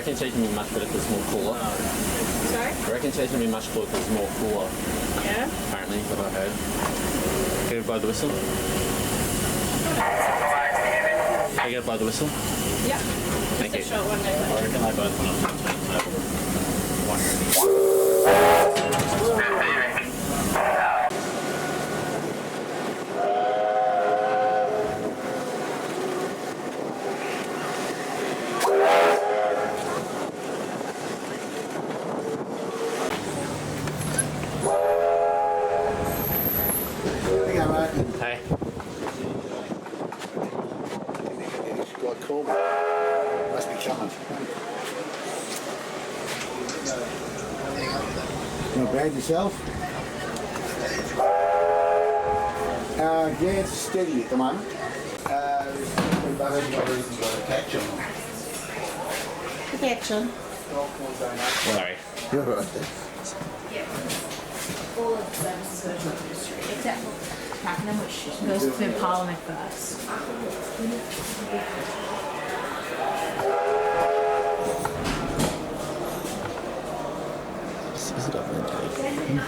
reckon cheese can be much better because it's more cooler. Sorry? I reckon cheese can be much cooler because it's more cooler. Yeah. Apparently, what I heard. Can you blow the whistle? Can you blow the whistle? Yeah. Thank you. Just a short one, maybe. I reckon they both want Hey. God, call me. Must be coming. Not bad yourself? Yeah, it's steady at the moment. But hasn't got reason to catch on. Protection. Sorry. You're right there. All of the services go to industry, except for Pakenham, which goes through Parliament first. Is it up there?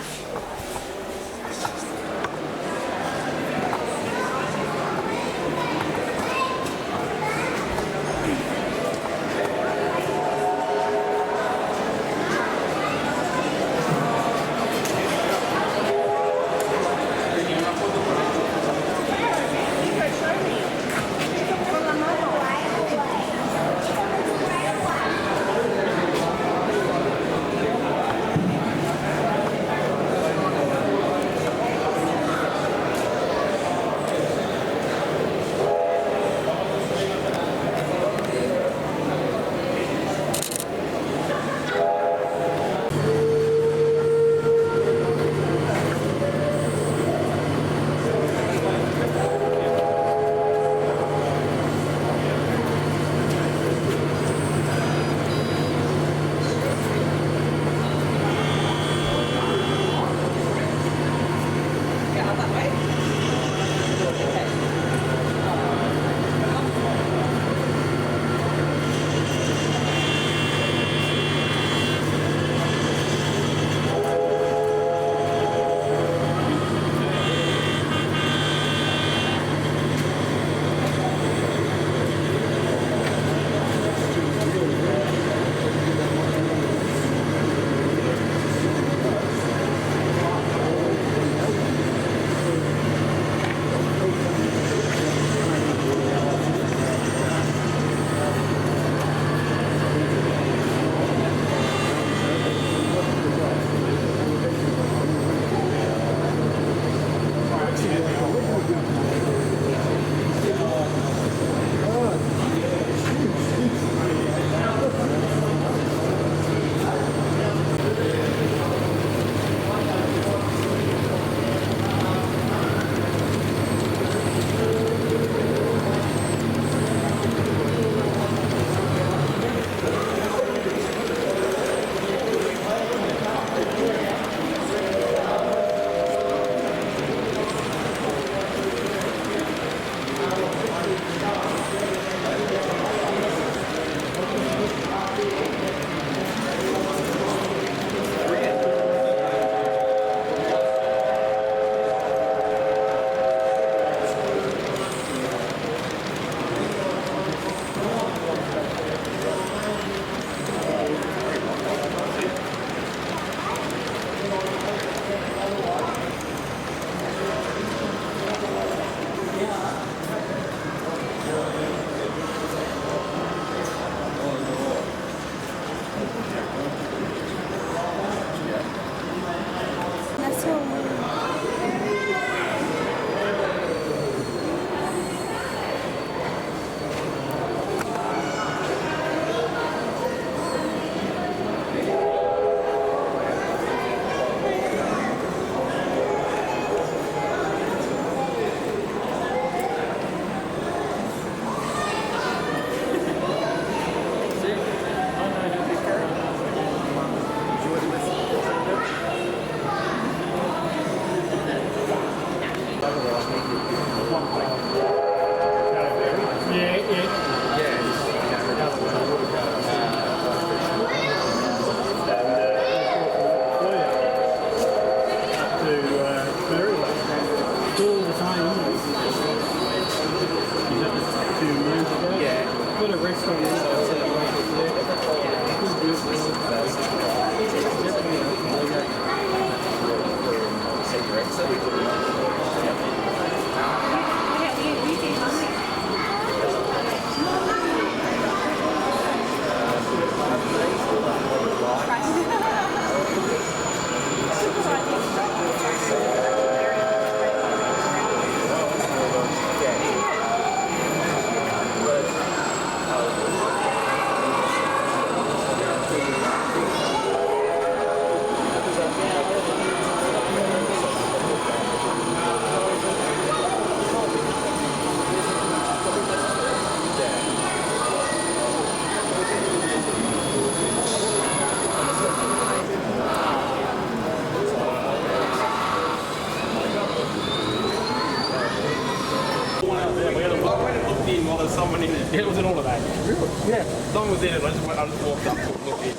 one in it. Yeah, it was in all of that. Really? Yeah. Someone was in it. I just walked up to it and looked in.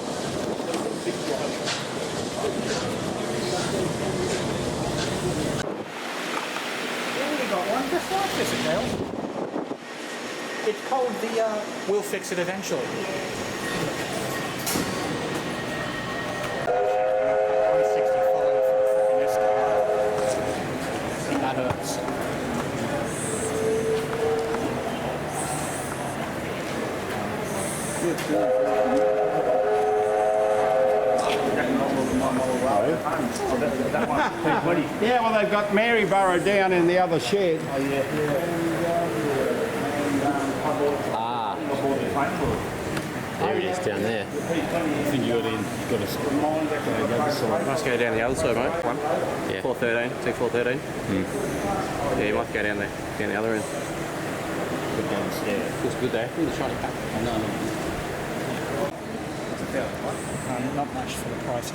We only got one just like this, Neil. It's called the We'll Fix It Eventually. 165 for a freaking Escalade. That hurts. Yeah, well, they've got Maryborough down in the other shed. Ah. There it is down there. I think you got a Must go down the other side, mate. One. Yeah. 413, T413. Yeah, you might go down there, down the other end. Good downstairs. Feels good there. Look at the shiny pack. Not much for the price.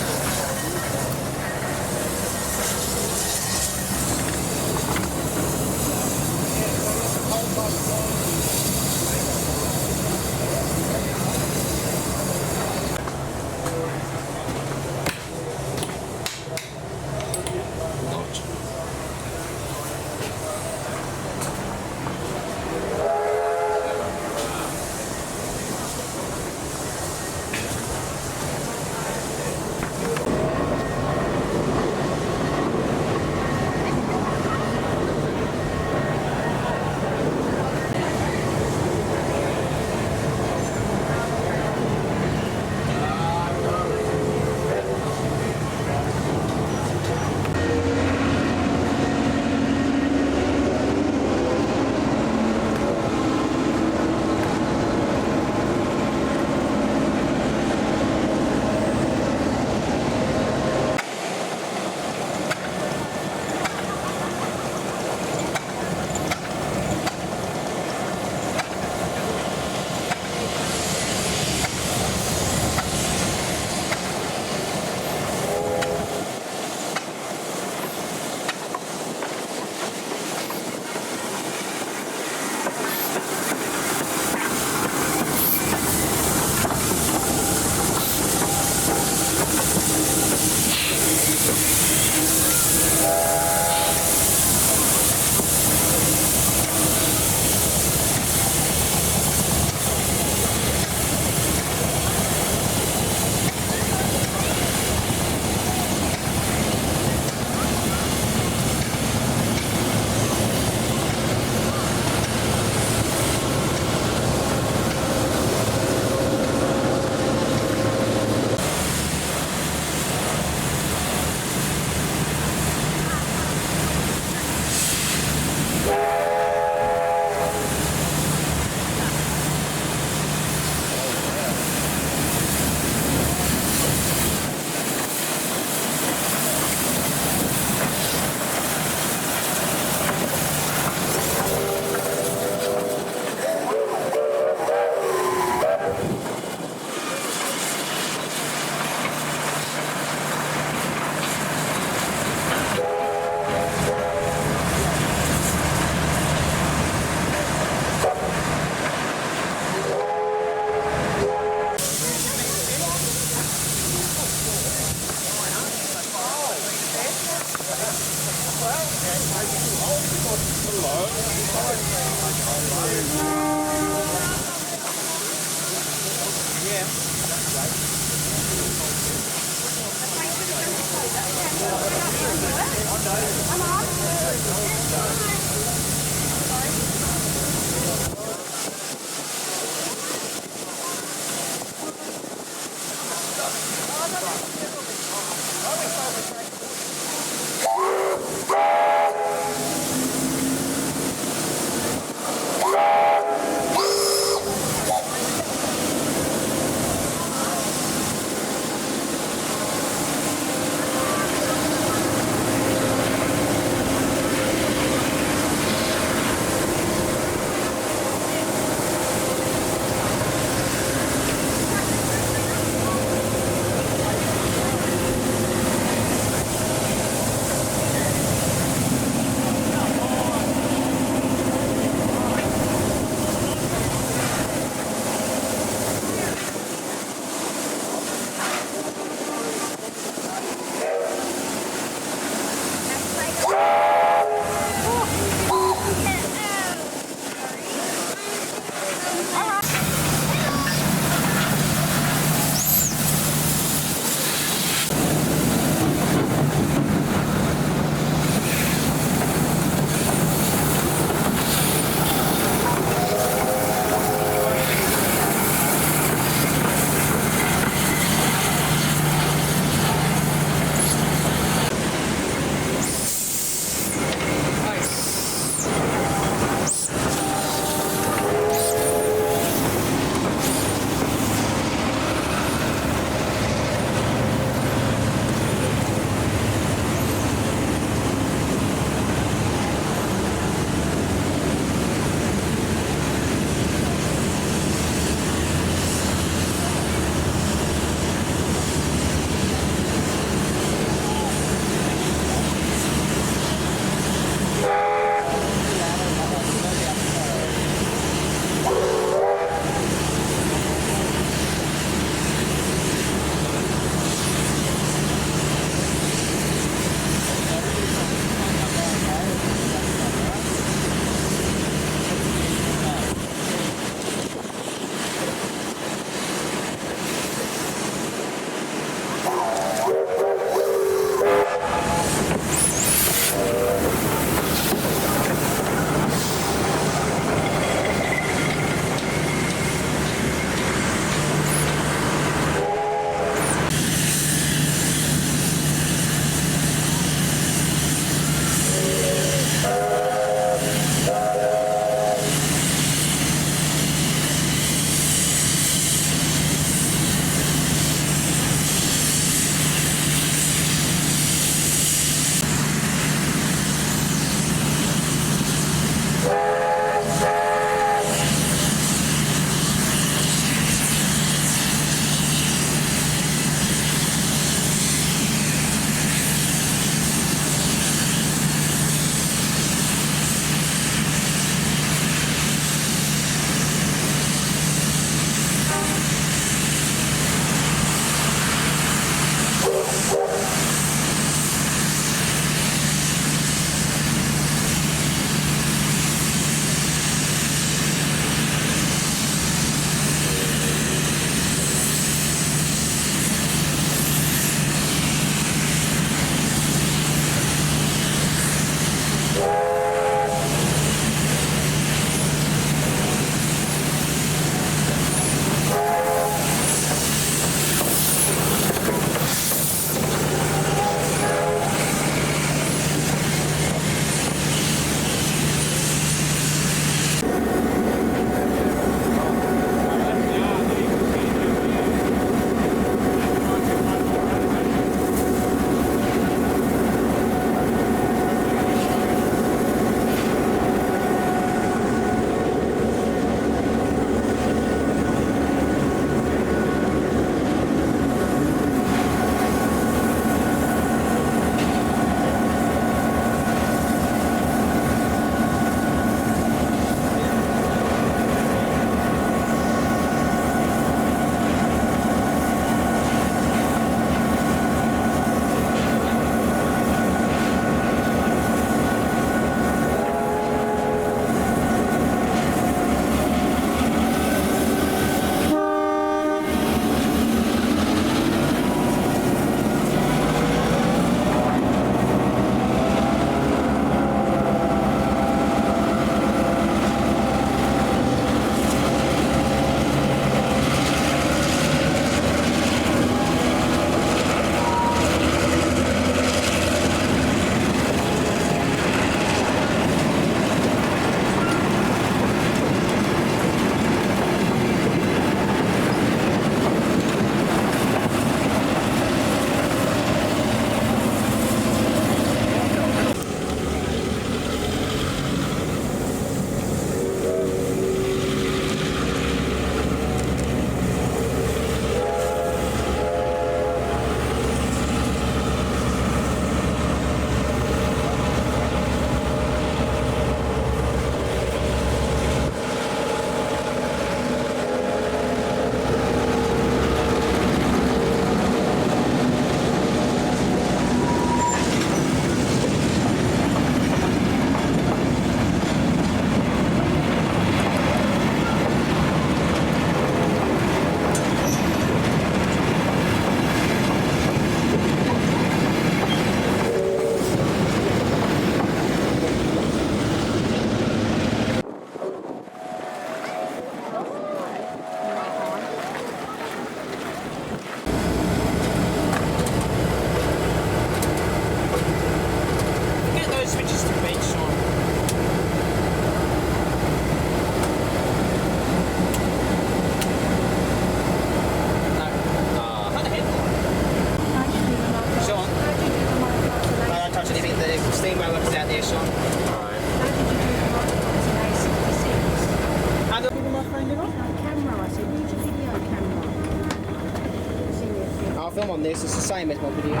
on this. It's the same as my video.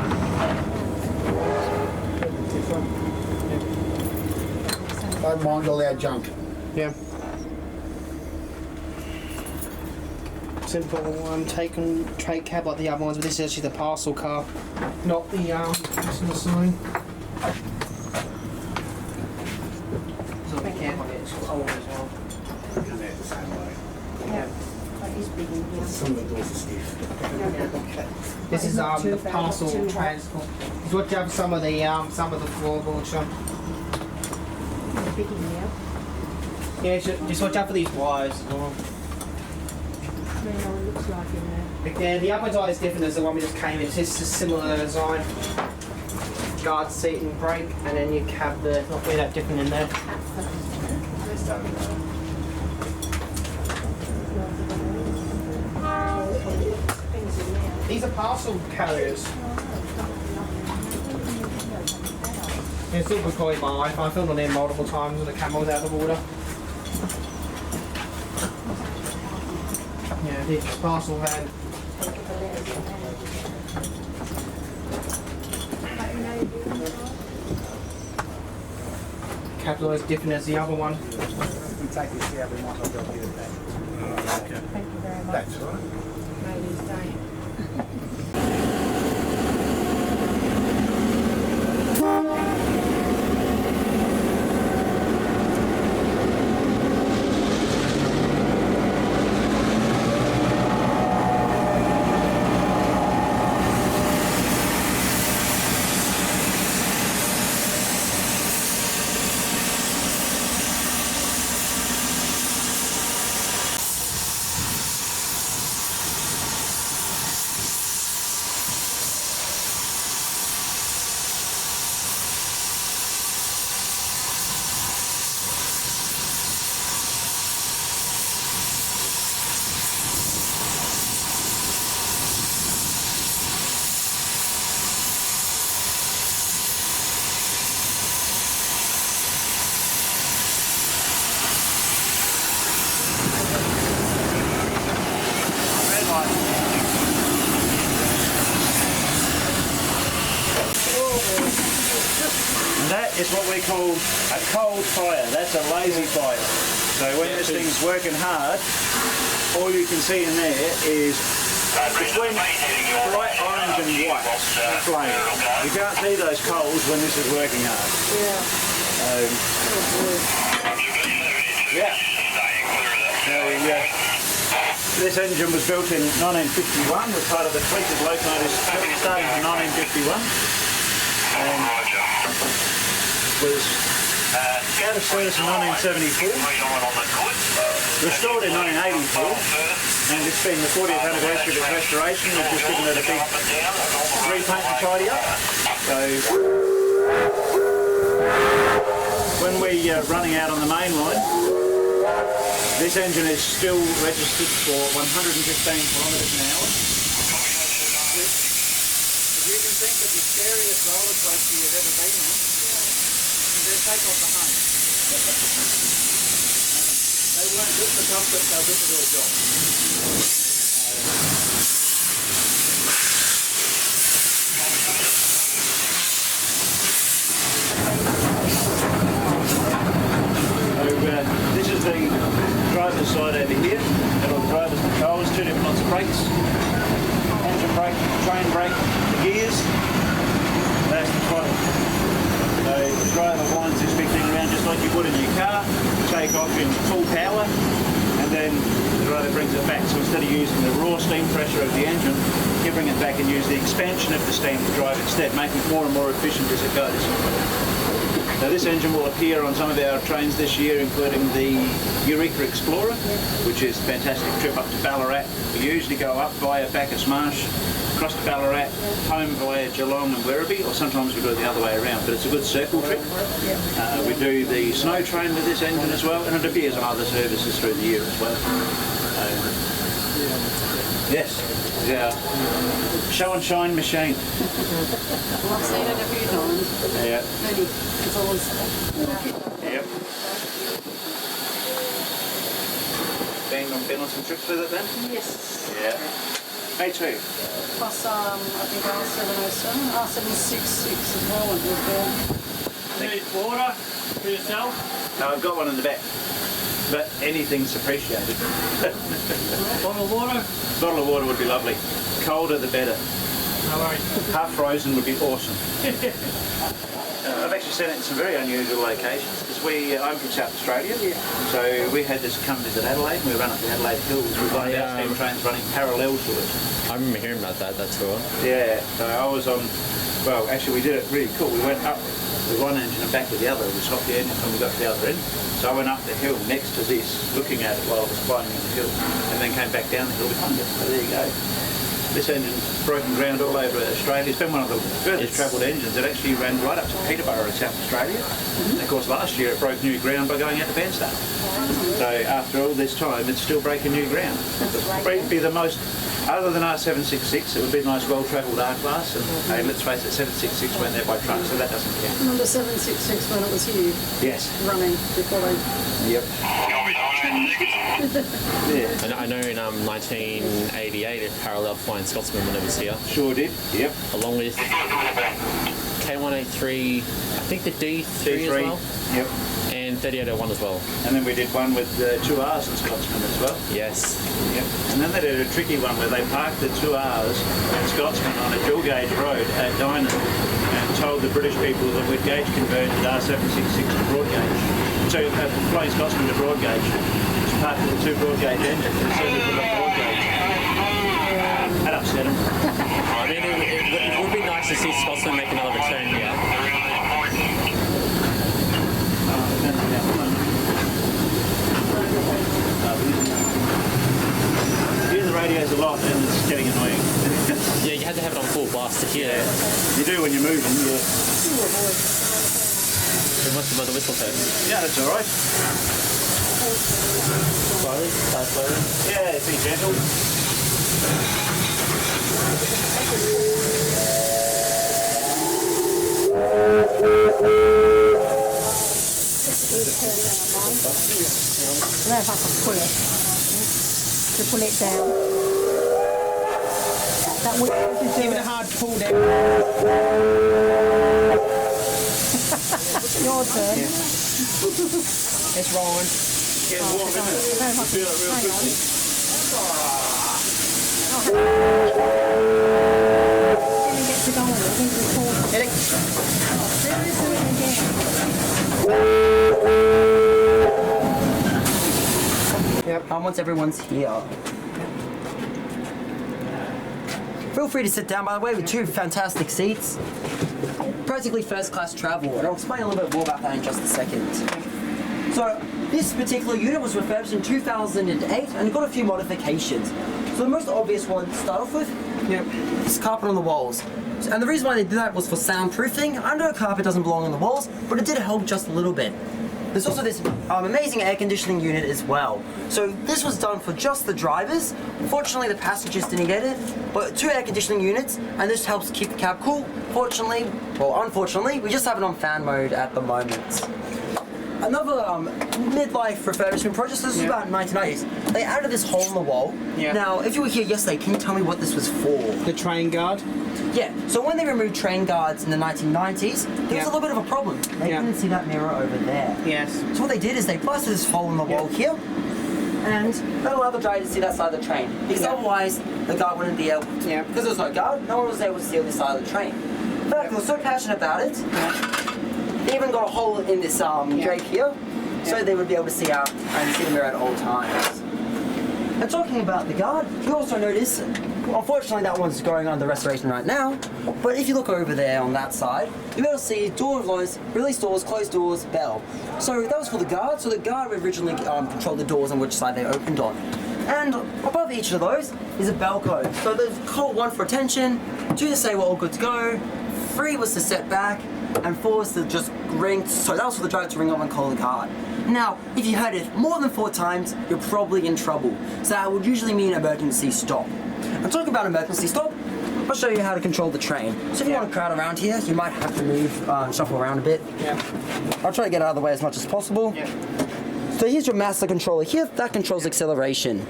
Don't mind all our junk. Yeah. Simple one, take cab like the other ones, but this is actually the parcel car, not the customer sign. So be careful, it's old as well. Come out the same way. Yeah. Some of the doors are stiff. This is the parcel transport. Just watch out for some of the floorboards. Sean. Yeah, just watch out for these wires as well. Looks like in there. Yeah, the upper side is different as the one we just came in. It's just a similar design. Guard seat and brake, and then your cab there. Not really that different in there. These are parcel carriers. Yeah, still recording my iPhone. I filmed on there multiple times when the camera was out of order. Yeah, the parcel van. Capital is different as the other one. We take this out, we might not be able to get it back. Thank you very much. That's right. Ladies' Day. And that is what we call a cold fire. That's a lazy fire. So when this thing's working hard, all you can see in there is between bright orange and white flame. You can't see those coals when this is working hard. Yeah. So this engine was built in 1951, was part of the fleet of locomotives starting in 1951. And was out of service in 1974, restored in 1984, and it's been the 40th anniversary of its restoration. We've just given it a big repaint and tidy up. So when we're running out on the main line, this engine is still registered for 115 kilometres an hour. If you can think of the scariest roller coaster you've ever been on, they'll take off the hum. They won't hit the comfort, they'll hit the real job. This is the driver's side over here, and all the driver's controls, two different lots of brakes, engine brake, train brake, the gears, that's the throttle. So the driver winds this big thing around just like you would in your car, take off in full power, and then the driver brings it back. So instead of using the raw steam pressure of the engine, you bring it back and use the expansion of the steam to drive instead, making it more and more efficient as it goes. Now this engine will appear on some of our trains this year, including the Eureka Explorer, which is a fantastic trip up to Ballarat. We usually go up via Bacchus Marsh, across to Ballarat, home via Geelong and Werribee, or sometimes we do it the other way around, but it's a good circle trip. We do the snow train with this engine as well, and it appears on other services through the year as well. Yes, yeah. Show and shine machine. Well, I've seen it a few times. Yeah. Really, it's always... Yep. Been on some trips with it then? Yes. Yeah. Me too. Plus, I think R707, R766 as well went with there. Need water for yourself? No, I've got one in the back. But anything's appreciated. Bottle of water? Bottle of water would be lovely. Colder the better. No worries. Half frozen would be awesome. I've actually seen it in some very unusual locations because I'm from South Australia, so we had this come visit Adelaide. We run up the Adelaide Hills. We've got our steam trains running parallel to it. I remember hearing about that tour. Yeah, so I was on. Well, actually, we did it really cool. We went up with one engine and back with the other. We swapped the engine when we got to the other end. So I went up the hill next to this, looking at it while I was climbing the hill, and then came back down the hill behind it. So there you go. This engine's broken ground all over Australia. It's been one of the furthest travelled engines. It actually ran right up to Peterborough in South Australia. And of course, last year it broke new ground by going out to Bairnsdale. So after all this time, it's still breaking new ground. It'd be the most, other than R766, it would be a nice well-travelled R-Class. And hey, let's face it, 766 went there by truck, so that doesn't count. Remember 766 when it was here Yes. running before they... Yep. Yeah. And I know in 1988 it paralleled Flying Scotsman when it was here, Sure did. Yep. along with K183, I think the D3 as well, Yep. and 3801 as well. And then we did one with 2 R's and Scotsman as well. Yes. Yep. And then they did a tricky one where they parked the 2 R's and Scotsman on a dual gauge road at Dynon and told the British people that we'd gauge converted R766 to broad gauge. So Flying Scotsman to broad gauge. Just parked the 2 broad gauge engines and said we put up broad gauge. That upset them. I mean, it would be nice to see Scotsman make another return here. Use the radios a lot and it's getting annoying. Yeah, you had to have it on full blast to hear. You do when you're moving, yeah. It must have the whistle first. Yeah, that's alright. Slowly, slowly. Yeah, be gentle. I don't know if I can pull it. To pull it down. That would Give it a hard pull down. your turn. It's rolling. Get warm, isn't it? Feel it real quickly. Didn't get to go on it. I think we called it. Heading. There is doing it again. Yep. Once everyone's here. Feel free to sit down, by the way, with 2 fantastic seats. Practically first-class travel, and I'll explain a little bit more about that in just a second. So, this particular unit was refurbished in 2008, and it got a few modifications. So the most obvious one to start off with, is carpet on the walls. And the reason why they did that was for soundproofing. I know carpet doesn't belong on the walls, but it did help just a little bit. There's also this amazing air conditioning unit as well. So this was done for just the drivers. Unfortunately, the passengers didn't get it, but 2 air conditioning units, and this helps keep the cab cool. Unfortunately, we just have it on fan mode at the moment. Another midlife refurbishment project, this was about 1990s. They added this hole in the wall. Yeah. Now, if you were here yesterday, can you tell me what this was for? The train guard. Yeah, so when they removed train guards in the 1990s, there was a little bit of a problem. They couldn't see that mirror over there. Yes. So what they did is they busted this hole in the wall here, and that allowed the driver to see that side of the train. Because otherwise, the guard wouldn't be able to. Yeah. Because there was no guard, no one was able to see this side of the train. In fact, they were so passionate about it, they even got a hole in this drape here, so they would be able to see out and see the mirror at all times. And talking about the guard, you also notice, unfortunately that one's going under restoration right now, but if you look over there on that side, you'll be able to see door closed, release doors, closed doors, bell. So that was for the guard, so the guard would originally control the doors on which side they opened on. And above each of those is a bell code. So there's code 1 for attention, 2 to say we're all good to go, 3 was to set back, and 4 was to just ring, so that was for the driver to ring up and call the guard. Now, if you heard it more than 4 times, you're probably in trouble. So that would usually mean emergency stop. And talking about emergency stop, I'll show you how to control the train. So if you want to crowd around here, you might have to move, shuffle around a bit. I'll try to get out of the way as much as possible. So here's your master controller here, that controls acceleration.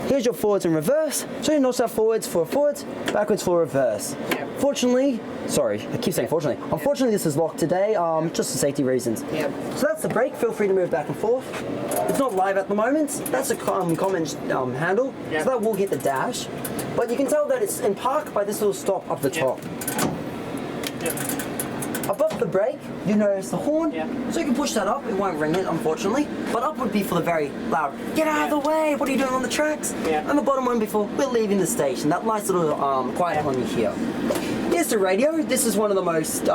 Here's your forwards and reverse. So you notch that forwards for forwards, backwards for reverse. Yep. Fortunately, sorry, I keep saying fortunately. Unfortunately, this is locked today, just for safety reasons. Yep. So that's the brake. Feel free to move back and forth. It's not live at the moment. That's a common handle, Yep. so that will hit the dash. But you can tell that it's in park by this little stop up the top. Yep. Above the brake, you notice the horn, Yeah. so you can push that up. It won't ring it, unfortunately. But up would be for the very loud, get out of the way, what are you doing on the tracks? Yeah. And the bottom one before, we're leaving the station. That nice little quiet horn you hear. Here's the radio. This is one of the most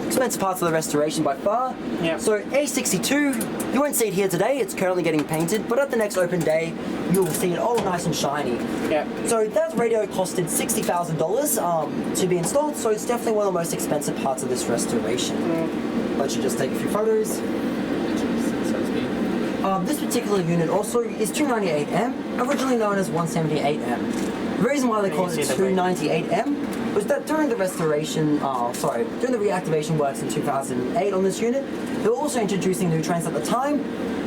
expensive parts of the restoration by far. Yeah. So A62, you won't see it here today, it's currently getting painted, but at the next open day, you'll see it all nice and shiny. Yeah. So that radio costed $60,000 to be installed, so it's definitely one of the most expensive parts of this restoration. Let's just take a few photos. This particular unit also is 298M, originally known as 178M. The reason why they call it 298M was that during the restoration, during the reactivation works in 2008 on this unit, they were also introducing new trains at the time,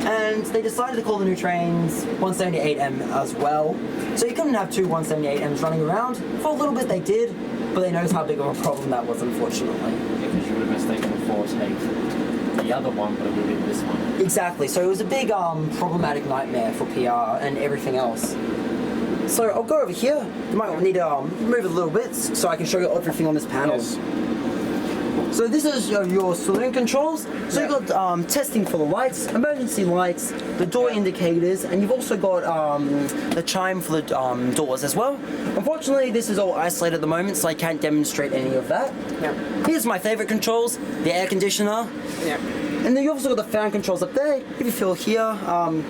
and they decided to call the new trains 178M as well. So you couldn't have two 178Ms running around. For a little bit they did, but they noticed how big of a problem that was, unfortunately. Because you would have mistaken before take the other one, but it would have been this one. Exactly, so it was a big problematic nightmare for PR and everything else. So I'll go over here. You might need to move a little bit so I can show you everything on this panel. Yes. So this is your saloon controls. So you've got testing for the lights, emergency lights, the door indicators, and you've also got the chime for the doors as well. Unfortunately, this is all isolated at the moment, so I can't demonstrate any of that. Yeah. Here's my favorite controls, the air conditioner. Yeah. And then you've also got the fan controls up there. If you feel here,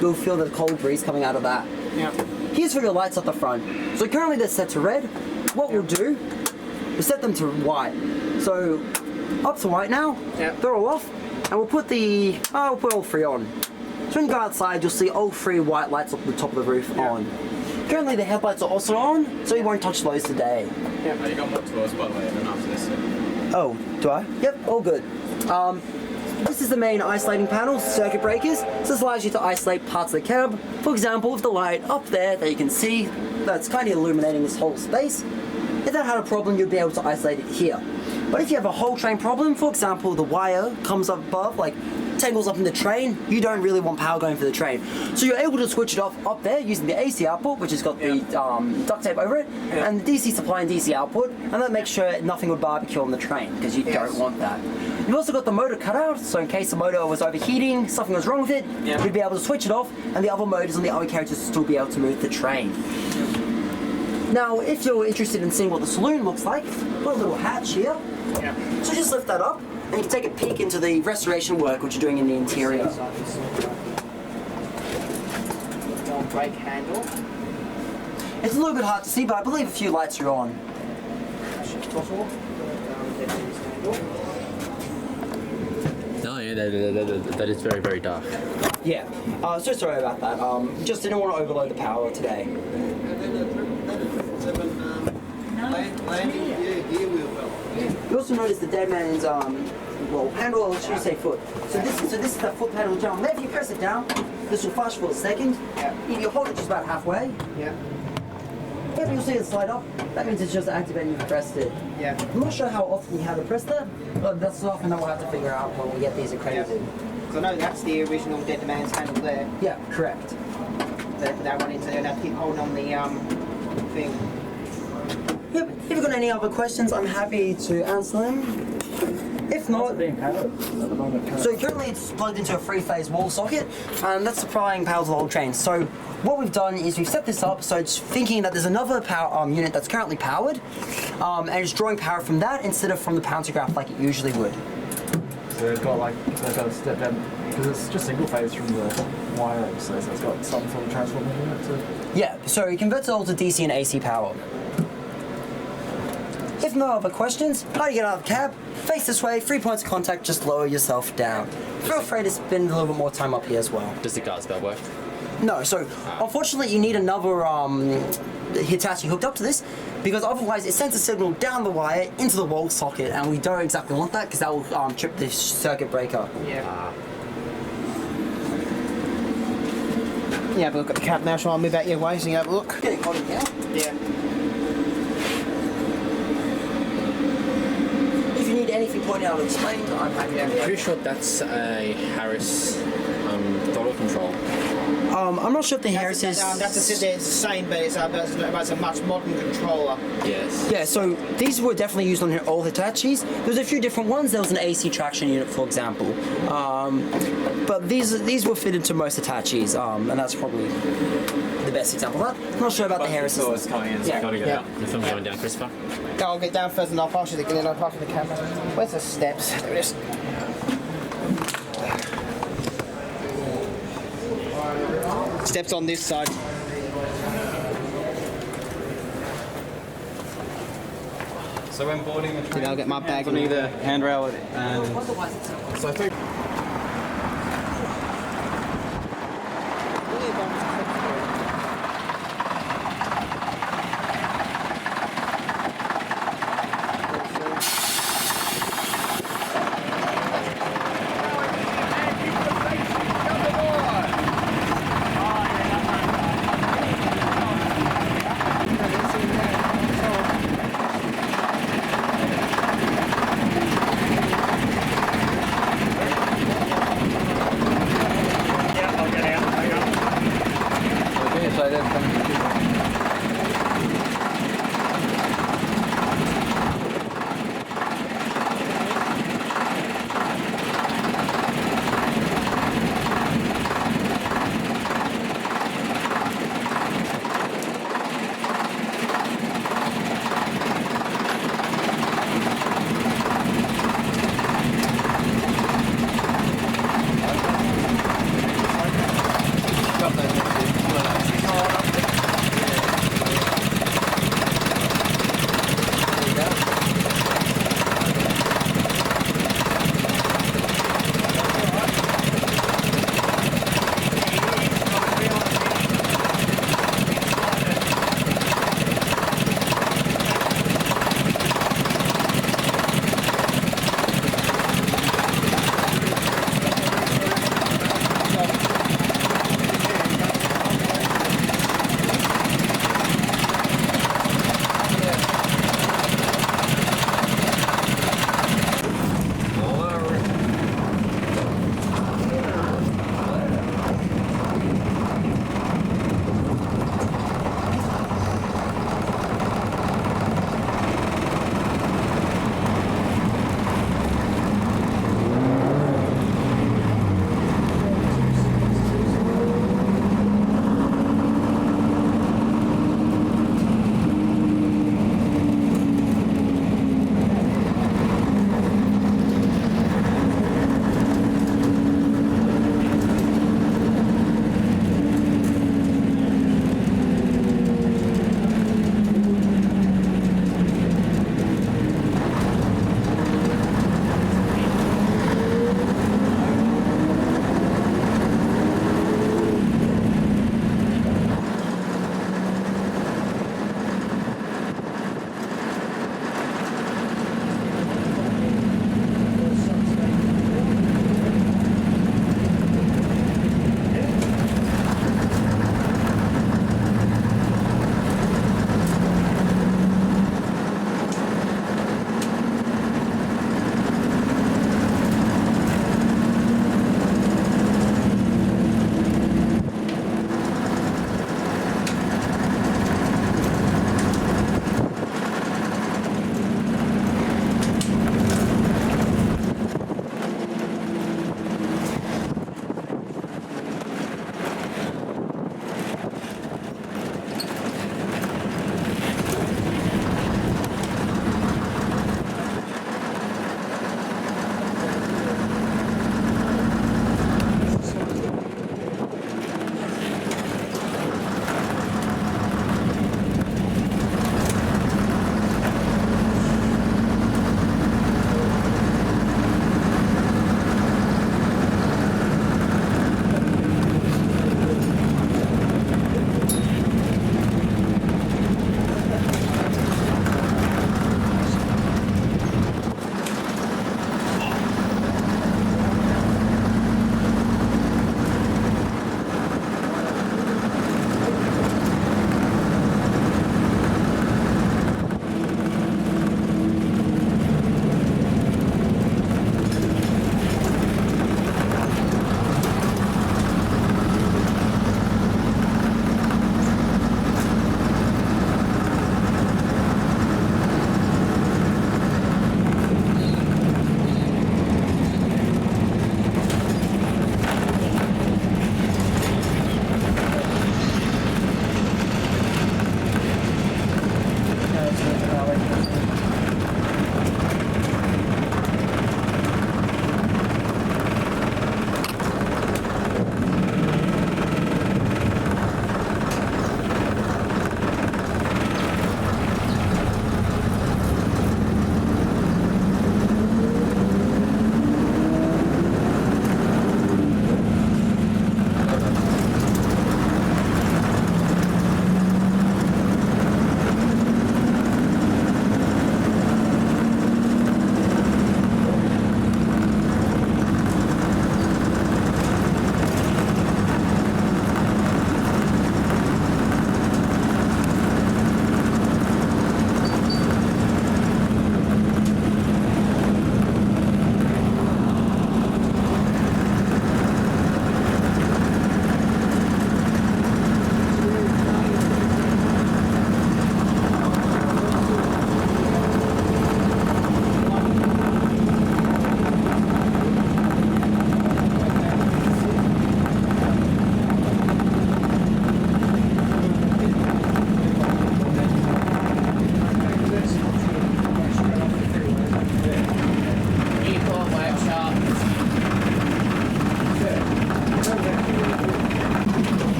you'll feel the cold breeze coming out of that. Yeah. Here's for your lights at the front. So currently they're set to red. What we'll do is set them to white. So up to white now. Yeah. They're all off, and we'll put we'll put all three on. So when you go outside, you'll see all three white lights up the top of the roof on. Currently the headlights are also on, so you won't touch those today. You got more tours, by the way, than after this. Oh, do I? Yep, all good. This is the main isolating panel, circuit breakers. So this allows you to isolate parts of the cab. For example, with the light up there that you can see, that's kind of illuminating this whole space. If that had a problem, you'd be able to isolate it here. But if you have a whole train problem, for example, the wire comes up above, like tangles up in the train, you don't really want power going for the train. So you're able to switch it off up there using the AC output, which has got the duct tape over it, and the DC supply and DC output, and that makes sure nothing would barbecue on the train, because you don't want that. You've also got the motor cut out, so in case the motor was overheating, something was wrong with it, you'd be able to switch it off, and the other motors on the other carriages would still be able to move the train. Now, if you're interested in seeing what the saloon looks like, got a little hatch here. Yeah. So just lift that up, and you can take a peek into the restoration work which you're doing in the interior. Brake handle. It's a little bit hard to see, but I believe a few lights are on. No, yeah, that is very, very dark. Yeah, so sorry about that. Just didn't want to overload the power today. You also notice the dead man's handle, or should I say foot. So this is the foot pedal down. If you press it down, this will flash for a second. Yeah. If you hold it just about halfway, Yeah. if you'll see it slide up, that means it's just activating you've pressed it. Yeah. I'm not sure how often you have to press that, but that's something that we'll have to figure out when we get these accredited. So I know that's the original dead man's handle there. Yeah, correct. That one into there, and I keep holding on the thing. Yep. If you've got any other questions, I'm happy to answer them. If not, so currently it's plugged into a three-phase wall socket, and that's supplying power to the whole train. So what we've done is we've set this up so it's thinking that there's another power unit that's currently powered, and it's drawing power from that instead of from the pantograph like it usually would. So they've got a step down because it's just single phase from the wire, so it's got some sort of transformer in it too. Yeah, so it converts it all to DC and AC power. If no other questions, how do you get out of the cab? Face this way, 3 points of contact, just lower yourself down. Feel free to spend a little bit more time up here as well. Does the guards bell work? No, so unfortunately you need another Hitachi hooked up to this, because otherwise it sends a signal down the wire into the wall socket, and we don't exactly want that because that will trip the circuit breaker. Yeah. Yeah, have a look at the cab now. Shall I move out your way so you have a look? Getting hot in here. Yeah. If you need anything pointed out or explained, I'm happy to do that. Pretty sure that's a Harris throttle control. I'm not sure if the Harris is... That's the same, but it's a much modern controller. Yes. Yeah, so these were definitely used on all Hitachis. There's a few different ones. There was an AC traction unit, for example. But these were fitted to most Hitachis, and that's probably the best example of that. Not sure about the Harris. It's coming in, so Yeah. you've got to get Yeah. out. The film's going down, Christopher. I'll get down first and I'll pass you the camera. Where's the steps? There it is. Steps on this side. So when boarding the train, I'll get my bag on in. either handrail and... So I think...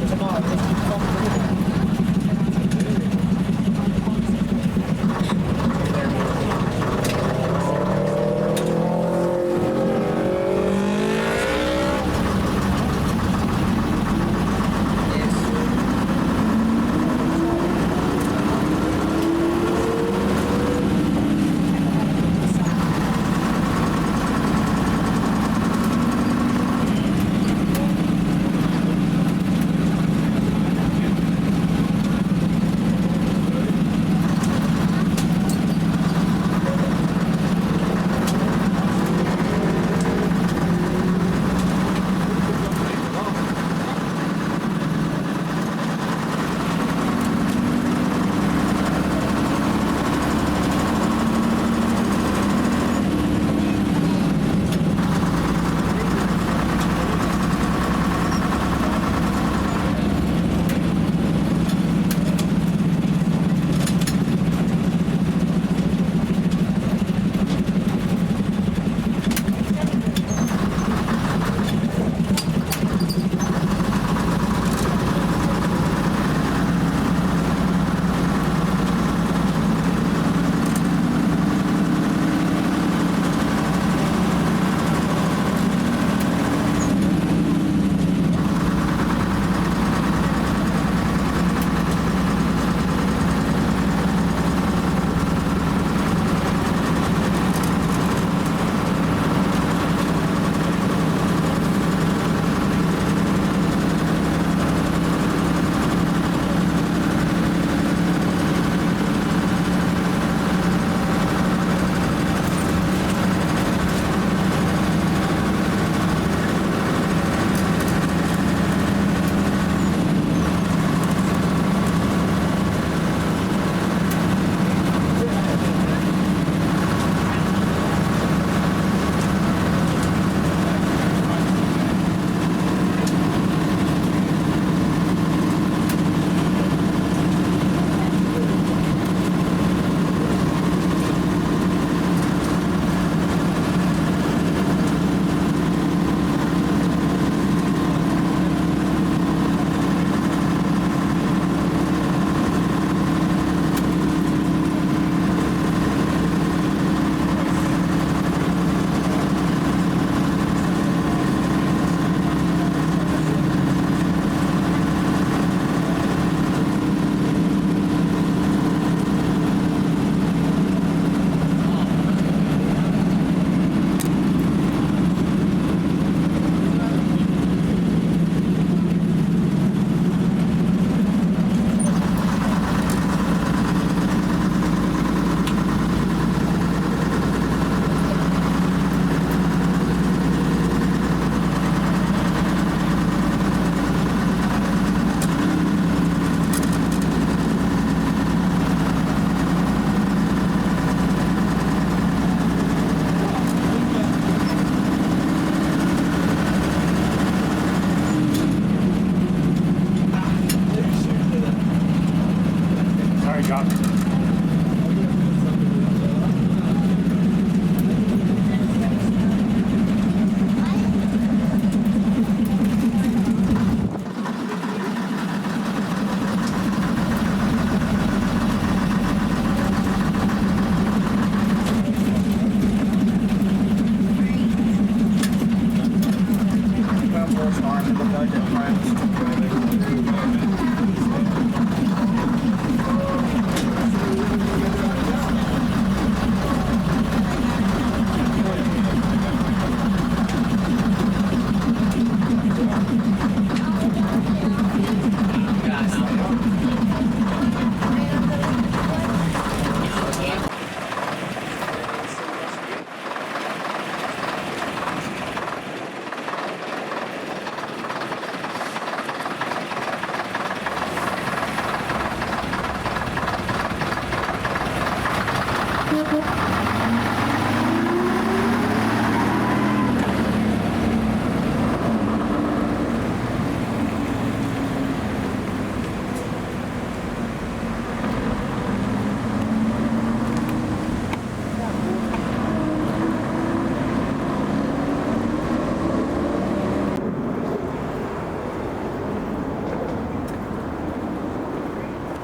tomorrow.